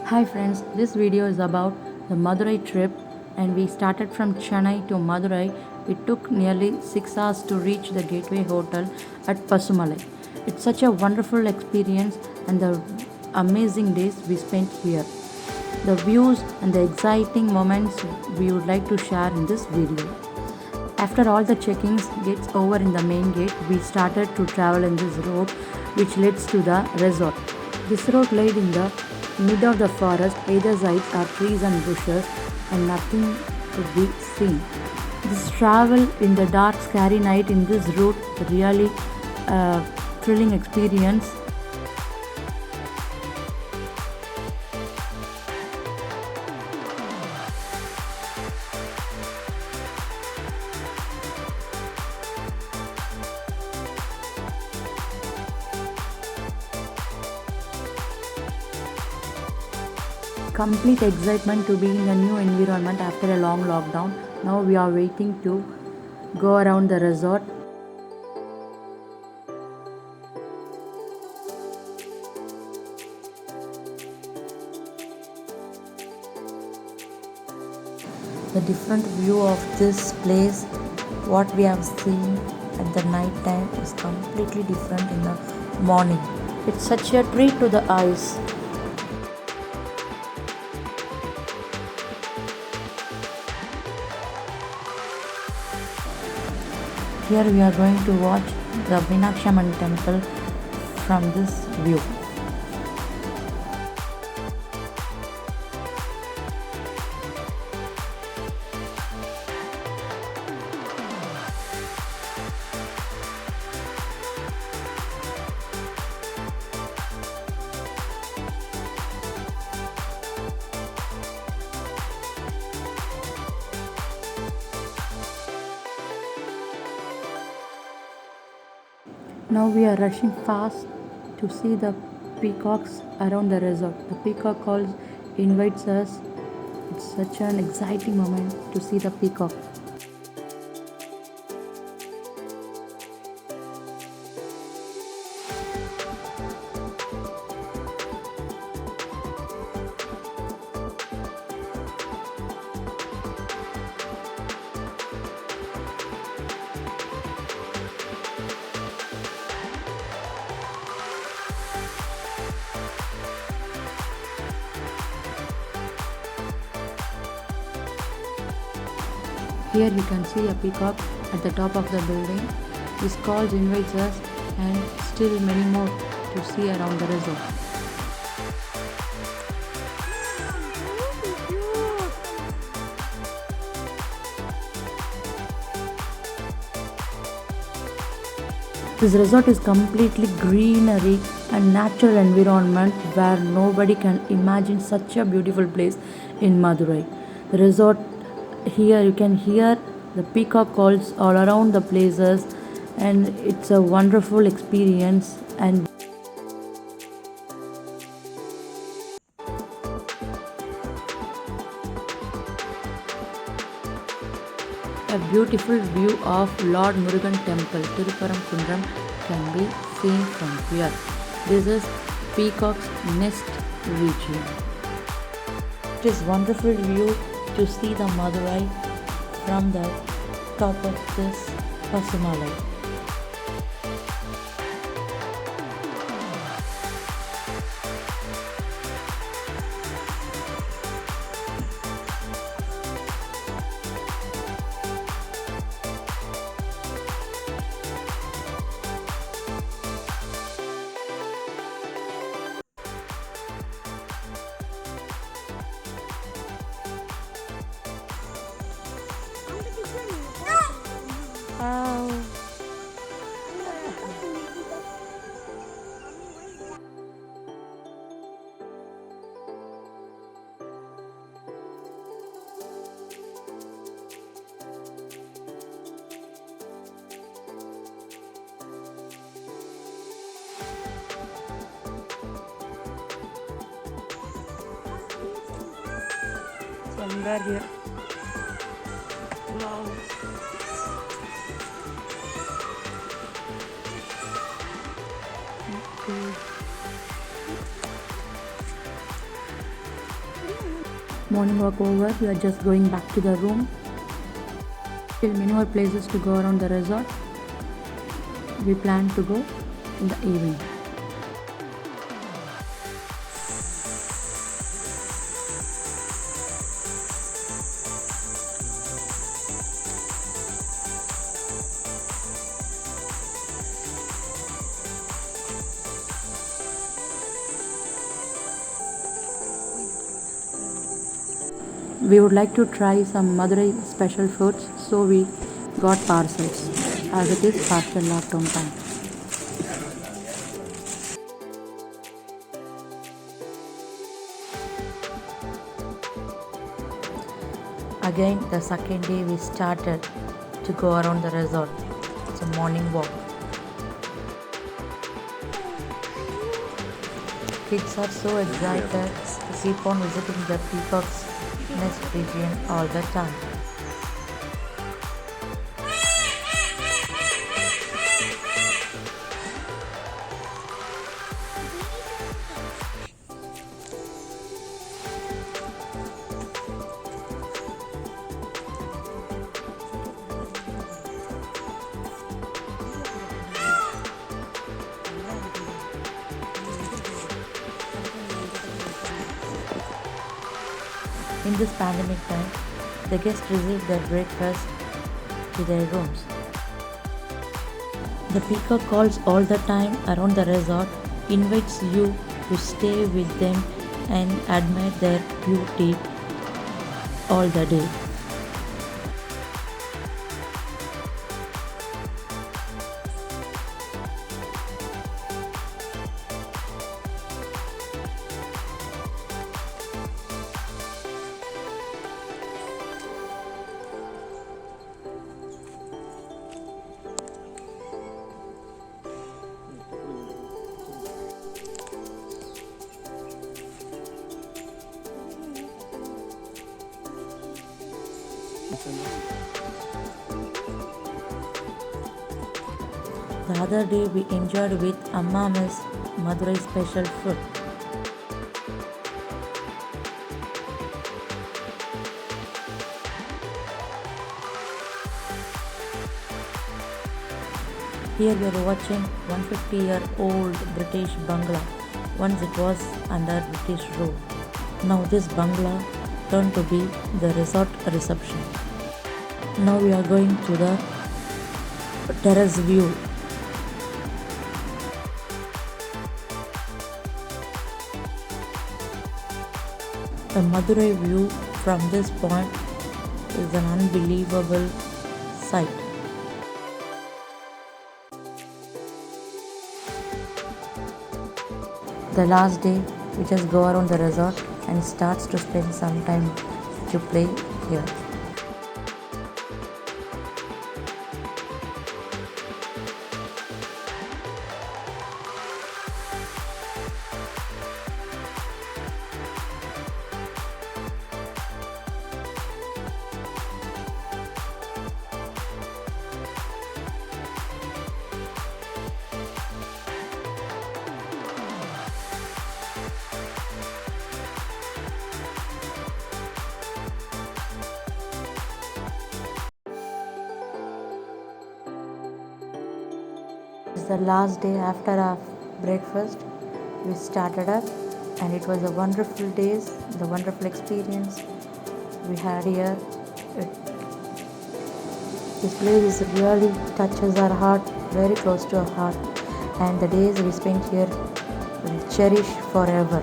Hi friends, this video is about the Madurai trip and we started from Chennai to Madurai. It took nearly 6 hours to reach the Gateway Hotel at Pasumalai. It's such a wonderful experience and the amazing days we spent here. The views and the exciting moments we would like to share in this video. After all the check-ins gets over in the main gate, we started to travel in this road which leads to the resort. This road laid in the mid of the forest, either sides are trees and bushes and nothing to be seen. This travel in the dark scary night in this route really a thrilling experience. Complete excitement to be in a new environment after a long lockdown. Now we are waiting to go around the resort. The different view of this place, what we have seen at the night time is completely different in the morning. It's such a treat to the eyes. Here we are going to watch the Meenakshi Amman temple from this view. Now we are rushing fast to see the peacocks around the resort. The peacock calls invites us. It's such an exciting moment to see the peacock. Here you can see a peacock at the top of the building. This call invites us and still many more to see around the resort. This resort is completely greenery and natural environment where nobody can imagine such a beautiful place in Madurai. The resort here you can hear the peacock calls all around the places and it's a wonderful experience and a beautiful view of Lord Murugan Temple, Tiruparamkundram can be seen from here. This is Peacock's Nest region. It is wonderful view to see the Madurai from the top of this Pasumalai. Somewhere here. Wow. Okay. Morning walk over, we are just going back to the room. Still many more places to go around the resort. We plan to go in the evening. We would like to try some Madurai special foods, so we got parcels as it is partial lockdown time. Again, the second day we started to go around the resort. It's a morning walk. Kids are so excited to keep on visiting the peacock's nest region all the time. In this pandemic time, the guests receive their breakfast to their rooms. The peacock calls all the time around the resort, invites you to stay with them and admire their beauty all the day. The other day we enjoyed with Amma's Madurai special food. Here we are watching 150-year-old British bungalow. Once it was under British rule. Now this bungalow turned to be the resort reception. Now we are going to the terrace view. The Madurai view from this point is an unbelievable sight. The last day, we just go around the resort and starts to spend some time to play here. It's the last day after our breakfast. We started up and it was a wonderful days, the wonderful experience we had here. This place really touches our heart, very close to our heart, and the days we spent here will cherish forever.